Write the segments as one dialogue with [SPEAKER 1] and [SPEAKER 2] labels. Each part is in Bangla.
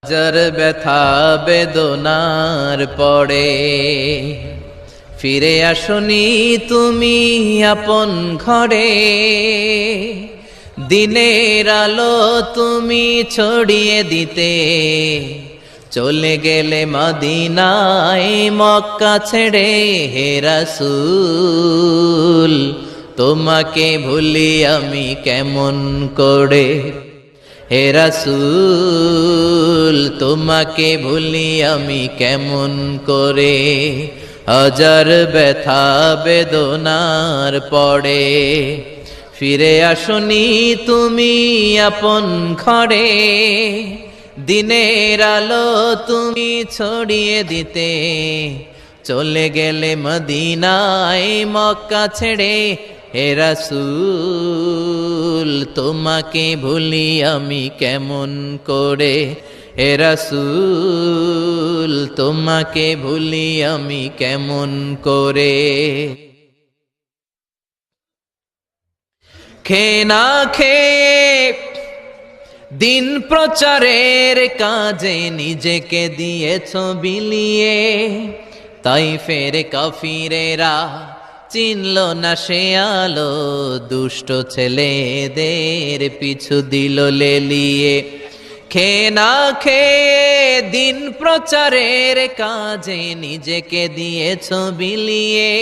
[SPEAKER 1] হাজার ব্যথা বেদনার পরে ফিরে আসনি তুমি আপন ঘরে। দিনের আলো তুমি ছড়িয়ে দিতে চলে গেলে মদিনায় মক্কা ছেড়ে। হে রাসূল তোমাকে ভুলি আমি কেমন করে। হে রাসূল তোমাকে ভুলি আমি কেমন করে। হাজার ব্যথা বেদনার পরে ফিরে আসনি তুমি আপন ঘরে। দিনের আলো তুমি ছড়িয়ে দিতে চলে গেলে মদিনায় মক্কা ছেড়ে। হে রাসূল তোমাকে ভুলি আমি কেমন করে। হে রাসূল তোমাকে ভুলি আমি কেমন করে। খেয়ে না খেয়ে দিন প্রচারের কাজে নিজেকে দিয়েছ বিলিয়ে। তাইফের কাফিরেরা চিনল না সে আলো, দুষ্ট ছেলেদের পিছু দিল লেলিয়ে। খেয়ে না খেয়ে দিন প্রচারের কাজে নিজেকে দিয়েছ বিলিয়ে।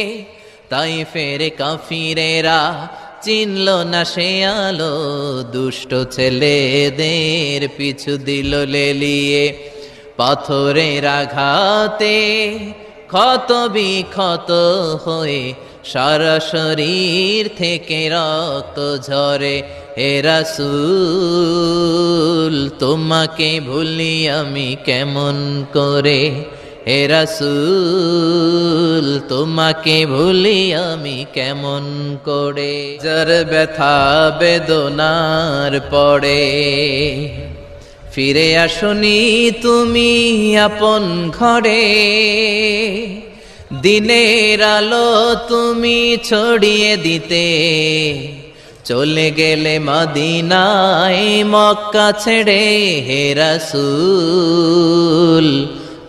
[SPEAKER 1] তাইফের কাফিরেরা চিনল না সে আলো, দুষ্ট ছেলেদের পিছু দিল লেলিয়ে। পাথরের আঘাতে ক্ষত বিক্ষত হয়ে সারা শরীর থেকে রক্ত ঝরে। হে রাসূল তোমাকে ভুলি আমি কেমন করে। হে রাসূল তোমাকে ভুলি আমি কেমন করে। যার ব্যথা বেদনার পরে ফিরে আসনি তুমি আপন ঘরে। দিনের আলো তুমি ছড়িয়ে দিতে চলে গেলে মদিনায় মক্কা ছেড়ে। হে রাসূল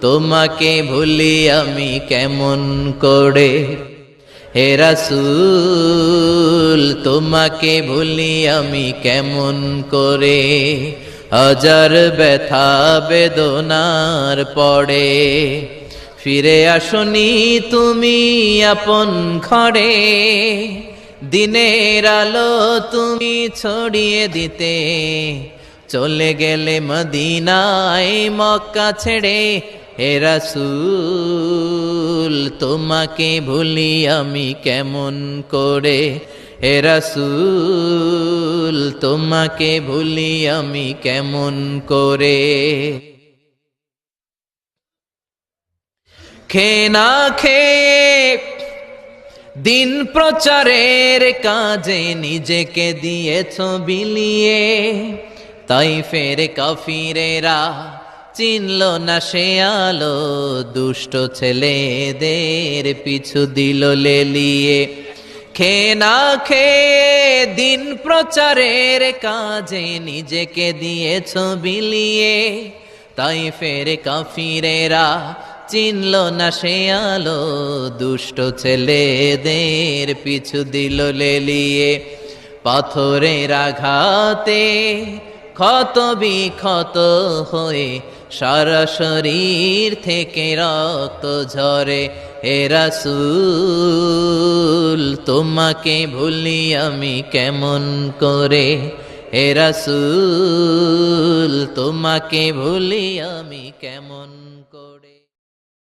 [SPEAKER 1] তোমাকে ভুলি আমি কেমন করে। হে রাসূল তোমাকে ভুলি আমি কেমন করে। হাজার ব্যথা বেদনার পরে ফিরে আসনি তুমি আপন ঘরে। দিনের আলো তুমি ছড়িয়ে দিতে চলে গেলে মদিনায় মক্কা ছেড়ে। হে রাসূল তোমাকে ভুলি আমি কেমন করে। হে রাসূল তোমাকে ভুলি আমি কেমন করে। খেয়ে না খেয়ে দিন প্রচারের কাজে নিজেকে দিয়েছ বিলিয়ে। তাইফের কাফিরেরা চিনল না সে আলো, দুষ্ট ছেলেদের পিছু দিল লেলিয়ে। খেয়ে না খেয়ে দিন প্রচারের কাজে নিজেকে দিয়েছ বিলিয়ে। তাইফের কাফিরেরা চিনল না সে আলো, দুষ্ট ছেলেদের পিছু দিল লেলিয়ে। পাথরের আঘাতে ক্ষত বিক্ষত হয়ে সারা শরীর থেকে রক্ত ঝরে। হে রাসূল তোমাকে ভুলি আমি কেমন করে। হে রাসূল তোমাকে ভুলি আমি কেমন